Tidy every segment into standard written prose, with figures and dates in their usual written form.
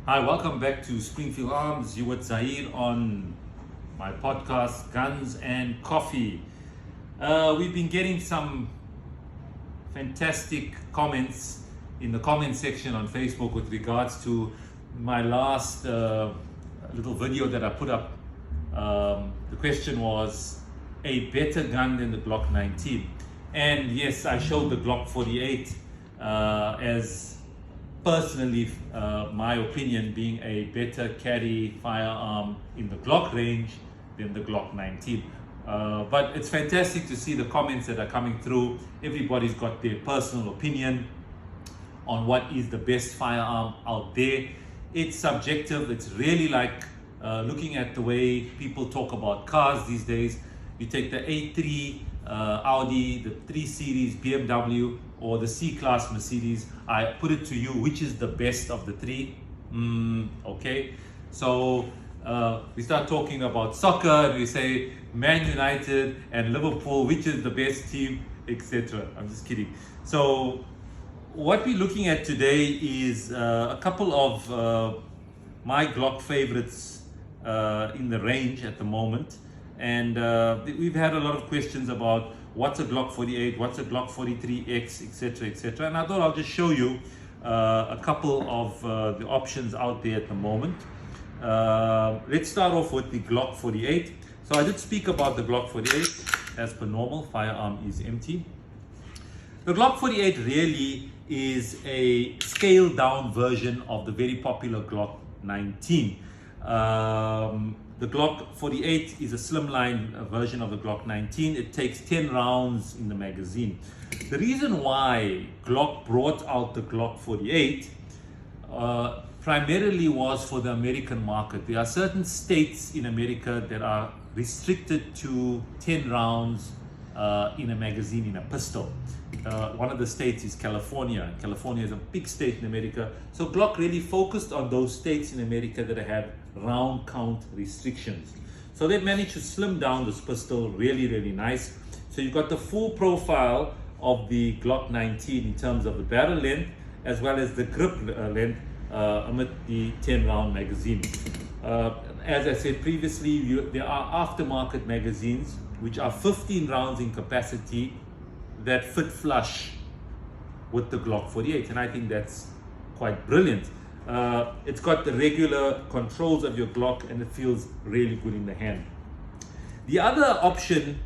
Hi, welcome back to Springfield Arms. You with Zahir on my podcast, Guns and Coffee. We've been getting some fantastic comments in the comment section on Facebook with regards to my last little video that I put up. The question was a better gun than the Glock 19. And yes, I showed the Glock 48 as personally, my opinion, being a better carry firearm in the Glock range than the Glock 19. But it's fantastic to see the comments that are coming through. Everybody's got their personal opinion on what is the best firearm out there. It's subjective. It's really like looking at the way people talk about cars these days. You take the A3 Audi, the 3 Series BMW, or the C-Class Mercedes. I put it to you, which is the best of the three? Okay, so we start talking about soccer and we say Man United and Liverpool, which is the best team, etc. I'm just kidding. So what we're looking at today is a couple of my Glock favorites in the range at the moment. And we've had a lot of questions about what's a Glock 48, what's a Glock 43X, etc., etc. And I thought I'll just show you a couple of the options out there at the moment. Let's start off with the Glock 48. So I did speak about the Glock 48. As per normal, firearm is empty. The Glock 48 really is a scaled down version of the very popular Glock 19. The Glock 48 is a slimline version of the Glock 19. It takes 10 rounds in the magazine. The reason why Glock brought out the Glock 48 primarily was for the American market. There are certain states in America that are restricted to 10 rounds in a magazine, in a pistol. One of the states is California. California is a big state in America. So Glock really focused on those states in America that have round count restrictions. So they managed to slim down this pistol really, really nice. So you've got the full profile of the Glock 19 in terms of the barrel length as well as the grip length amid the 10 round magazine. As I said previously, there are aftermarket magazines which are 15 rounds in capacity that fit flush with the Glock 48, and I think that's quite brilliant. It's got the regular controls of your Glock and it feels really good in the hand. The other option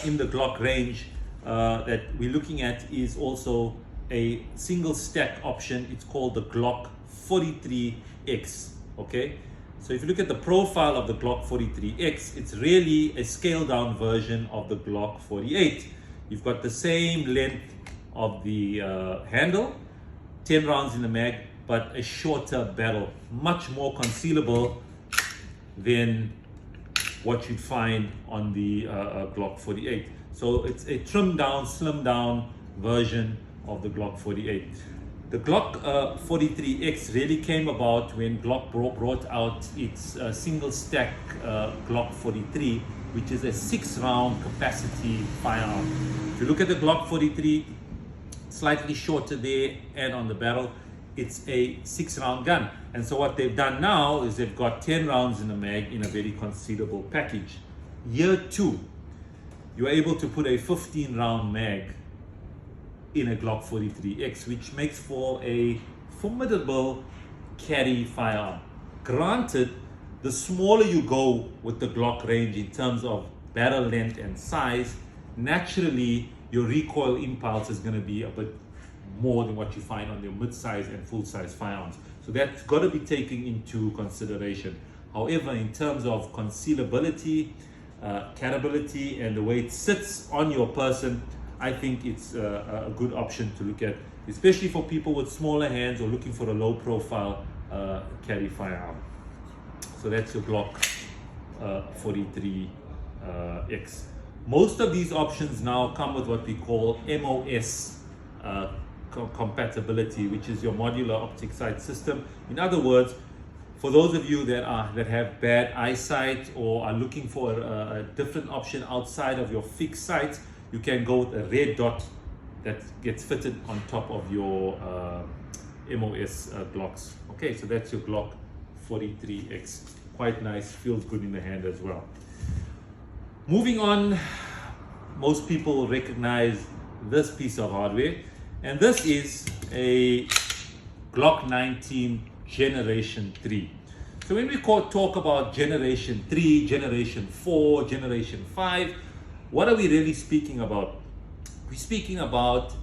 in the Glock range that we're looking at is also a single stack option. It's called the Glock 43X. Okay, so if you look at the profile of the Glock 43X, it's really a scaled down version of the Glock 48. You've got the same length of the handle, 10 rounds in the mag, but a shorter barrel, much more concealable than what you'd find on the Glock 48. So it's a trimmed down, slimmed down version of the Glock 48. The Glock 43X really came about when Glock brought out its single stack Glock 43, which is a 6-round capacity firearm. If you look at the Glock 43, slightly shorter there and on the barrel, it's a 6-round gun. And so what they've done now is they've got 10 rounds in the mag in a very concealable package. Year 2, you're able to put a 15-round mag in a Glock 43X, which makes for a formidable carry firearm. Granted, the smaller you go with the Glock range in terms of barrel length and size, naturally your recoil impulse is going to be a bit more than what you find on your mid-size and full-size firearms. So that's got to be taken into consideration. However, in terms of concealability, carryability, and the way it sits on your person, I think it's a good option to look at, especially for people with smaller hands or looking for a low-profile carry firearm. So that's your Glock 43X. Most of these options now come with what we call MOS compatibility, which is your modular optic sight system. In other words, for those of you that have bad eyesight or are looking for a different option outside of your fixed sight, you can go with a red dot that gets fitted on top of your MOS Glocks. Okay, so that's your Glock 43X. Quite nice, feels good in the hand as well. Moving on, most people recognize this piece of hardware, and this is a Glock 19 Generation 3. So when we talk about Generation 3, Generation 4, Generation 5, what are we really speaking about? We're speaking about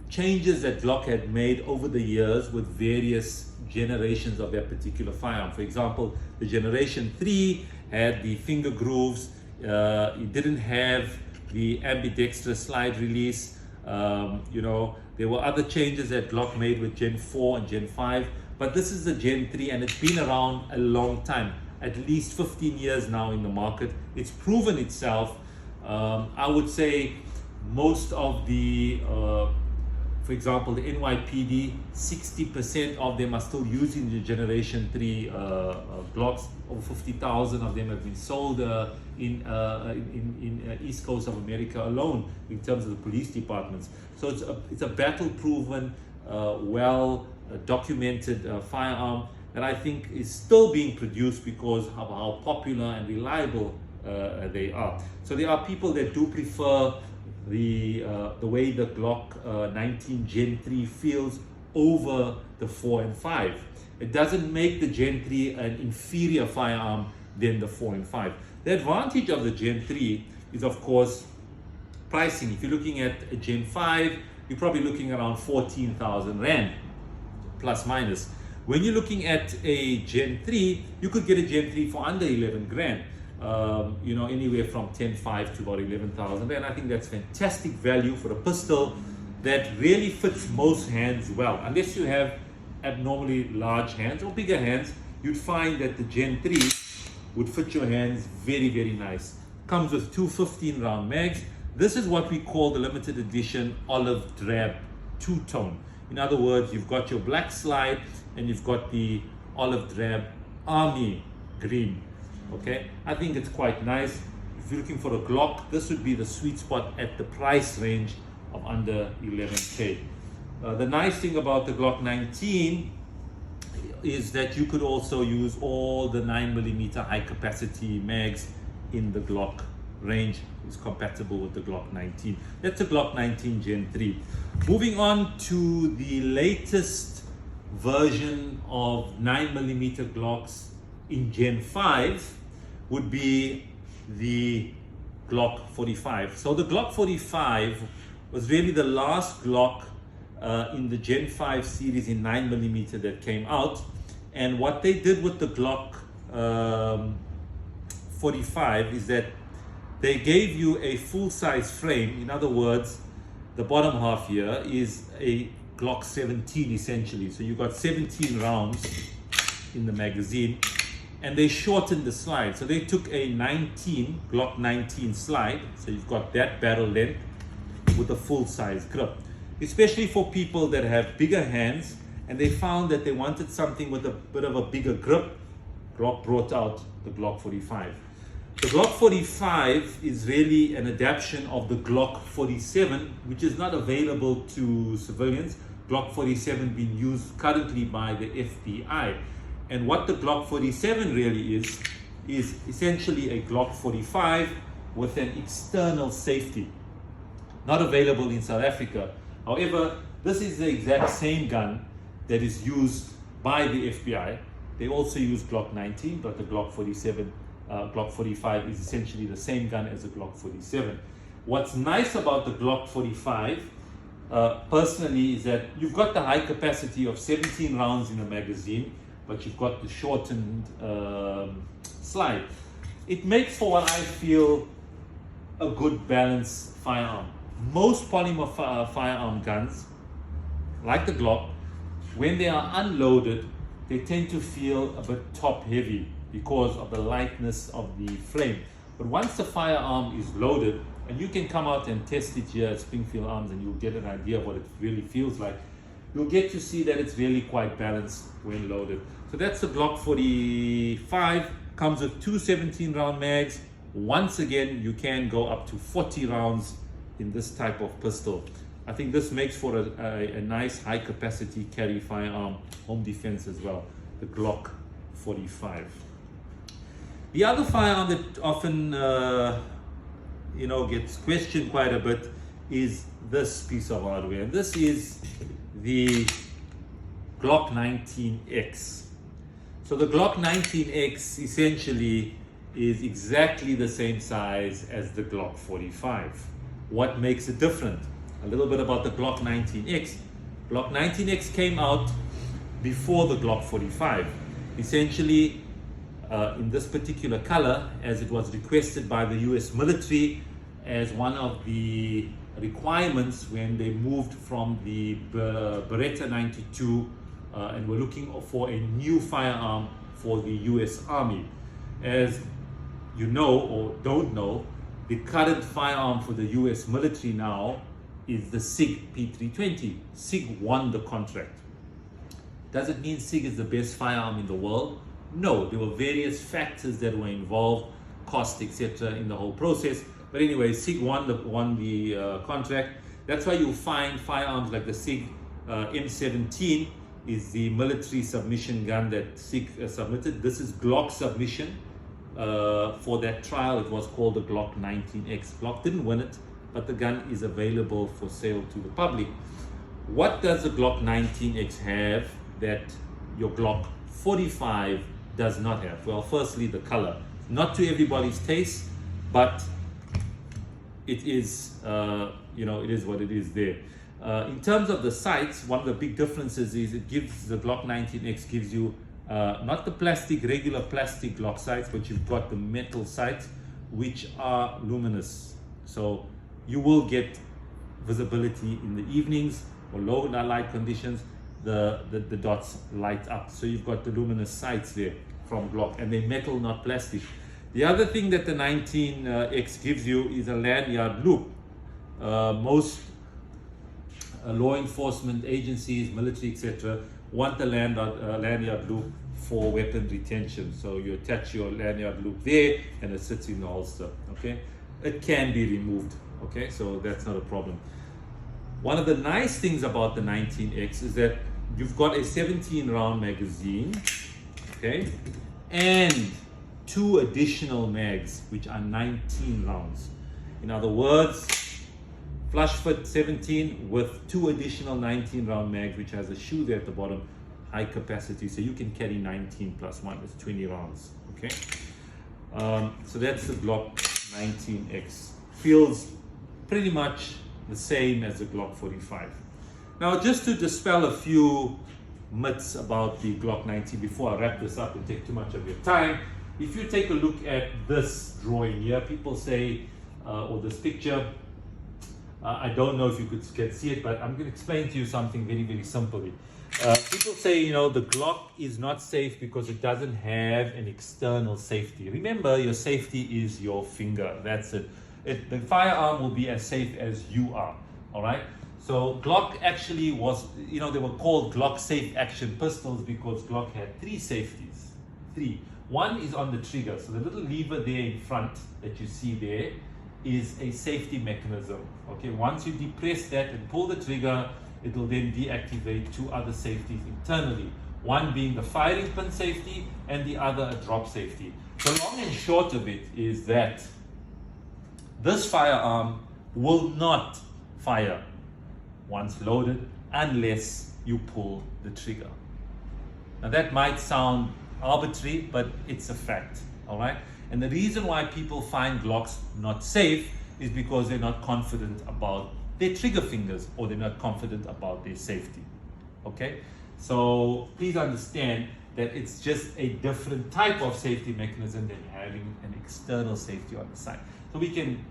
changes that Glock had made over the years with various generations of that particular firearm. For example, the Generation 3 had the finger grooves. It didn't have the ambidextrous slide release. There were other changes that Glock made with Gen 4 and Gen 5, but this is the Gen 3, and it's been around a long time, at least 15 years now in the market. It's proven itself. I would say most of the for example, the NYPD, 60% of them are still using the Generation 3 Glocks. Over 50,000 of them have been sold in East Coast of America alone in terms of the police departments. So it's a battle-proven, well-documented firearm that I think is still being produced because of how popular and reliable they are. So there are people that do prefer the way the Glock 19 Gen 3 feels over the 4 and 5. It doesn't make the Gen 3 an inferior firearm than the 4 and 5. The advantage of the Gen 3 is, of course, pricing. If you're looking at a Gen 5, you're probably looking around 14,000 Rand, plus minus. When you're looking at a Gen 3, you could get a Gen 3 for under 11 grand. Anywhere from 10,500 to about 11,000, and I think that's fantastic value for a pistol that really fits most hands well. Unless you have abnormally large hands or bigger hands, you'd find that the Gen 3 would fit your hands very, very nice. Comes with two 15-round mags. This is what we call the limited edition olive drab two-tone. In other words, you've got your black slide and you've got the olive drab army green. Okay, I think it's quite nice. If you're looking for a Glock, this would be the sweet spot at the price range of under 11K. The nice thing about the Glock 19 is that you could also use all the 9mm high capacity mags in the Glock range. It's compatible with the Glock 19. That's a Glock 19 Gen 3. Moving on to the latest version of 9mm Glocks in Gen 5 would be the Glock 45. So the Glock 45 was really the last Glock in the Gen 5 series in 9mm that came out. And what they did with the Glock 45 is that they gave you a full-size frame. In other words, the bottom half here is a Glock 17 essentially. So you've got 17 rounds in the magazine, and they shortened the slide. So they took a Glock 19 slide, so you've got that barrel length with a full-size grip. Especially for people that have bigger hands and they found that they wanted something with a bit of a bigger grip, Glock brought out the Glock 45. The Glock 45 is really an adaptation of the Glock 47, which is not available to civilians. Glock 47 being used currently by the FBI. And what the Glock 47 really is essentially a Glock 45 with an external safety. Not available in South Africa. However, this is the exact same gun that is used by the FBI. They also use Glock 19, but the Glock 47, Glock 45 is essentially the same gun as the Glock 47. What's nice about the Glock 45, personally, is that you've got the high capacity of 17 rounds in a magazine, but you've got the shortened slide. It makes for what I feel a good balanced firearm. Most polymer firearm guns, like the Glock, when they are unloaded, they tend to feel a bit top heavy because of the lightness of the flame. But once the firearm is loaded, and you can come out and test it here at Springfield Arms and you'll get an idea of what it really feels like, you'll get to see that it's really quite balanced when loaded. So that's the Glock 45, comes with two 17-round mags. Once again, you can go up to 40 rounds in this type of pistol. I think this makes for a nice high capacity carry firearm, home defense as well, the Glock 45. The other firearm that often gets questioned quite a bit is this piece of hardware, and this is the Glock 19X. So the Glock 19X essentially is exactly the same size as the Glock 45. What makes it different? A little bit about the Glock 19X. Glock 19X came out before the Glock 45. Essentially, in this particular color, as it was requested by the US military as one of the requirements when they moved from the Beretta 92 and were looking for a new firearm for the US Army. As you know or don't know, the current firearm for the US military now is the SIG P320. SIG won the contract. Does it mean SIG is the best firearm in the world? No, there were various factors that were involved, cost, etc. in the whole process. But anyway, SIG won the contract. That's why you'll find firearms like the SIG M17 is the military submission gun that SIG submitted. This is Glock submission. For that trial, it was called the Glock 19X. Glock didn't win it, but the gun is available for sale to the public. What does the Glock 19X have that your Glock 45 does not have? Well, firstly, the color. Not to everybody's taste, but it is, it is what it is there. In terms of the sights, one of the big differences is it gives, the Glock 19X gives you not the regular plastic Glock sights, but you've got the metal sights, which are luminous. So you will get visibility in the evenings or low light conditions. The dots light up. So you've got the luminous sights there from Glock, and they're metal, not plastic. The other thing that the 19X gives you is a lanyard loop. Most law enforcement agencies, military, etc., want the lanyard loop for weapon retention. So you attach your lanyard loop there and it sits in the holster. Okay, it can be removed. Okay, so that's not a problem. One of the nice things about the 19X is that you've got a 17 round magazine, okay, and 2 additional mags, which are 19 rounds. In other words, flush fit 17 with 2 additional 19 round mags, which has a shoe there at the bottom, high capacity. So you can carry 19 plus 1, that's 20 rounds, okay? So that's the Glock 19X. Feels pretty much the same as the Glock 45. Now, just to dispel a few myths about the Glock 19 before I wrap this up and take too much of your time, if you take a look at this drawing here, people say, or this picture, I don't know if you can see it, but I'm going to explain to you something very, very simply. People say, the Glock is not safe because it doesn't have an external safety. Remember, your safety is your finger. That's it. The firearm will be as safe as you are. All right. So Glock actually was, they were called Glock safe action pistols because Glock had 3 safeties. 3. One is on the trigger. So the little lever there in front that you see there is a safety mechanism. Okay. Once you depress that and pull the trigger, it will then deactivate 2 other safeties internally. One being the firing pin safety and the other a drop safety. The long and short of it is that this firearm will not fire once loaded unless you pull the trigger. Now that might sound arbitrary, but it's a fact, all right? And the reason why people find Glocks not safe is because they're not confident about their trigger fingers, or they're not confident about their safety, okay? So please understand that it's just a different type of safety mechanism than having an external safety on the side. So we can,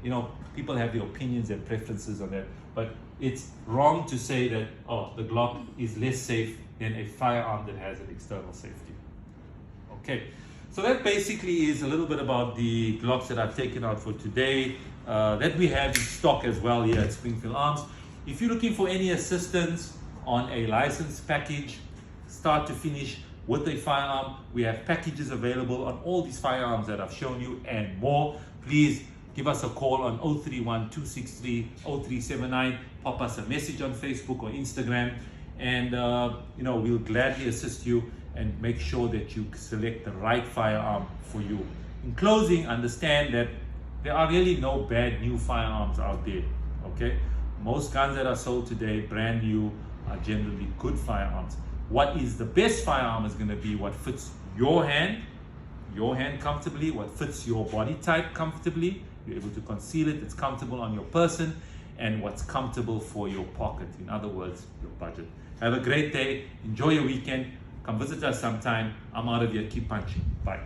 people have their opinions and preferences on that, but it's wrong to say that, the Glock is less safe than a firearm that has an external safety. Okay, so that basically is a little bit about the Glocks that I've taken out for today, that we have in stock as well here at Springfield Arms. If you're looking for any assistance on a license package, start to finish with a firearm, we have packages available on all these firearms that I've shown you and more. Please give us a call on 031-263-0379. Pop us a message on Facebook or Instagram, and we'll gladly assist you and make sure that you select the right firearm for you. In closing, understand that there are really no bad new firearms out there, okay? Most guns that are sold today, brand new, are generally good firearms. What is the best firearm is going to be what fits your hand comfortably, what fits your body type comfortably. You're able to conceal it, it's comfortable on your person, and what's comfortable for your pocket. In other words, your budget. Have a great day. Enjoy your weekend. Come visit us sometime. I'm out of here. Keep punching. Bye.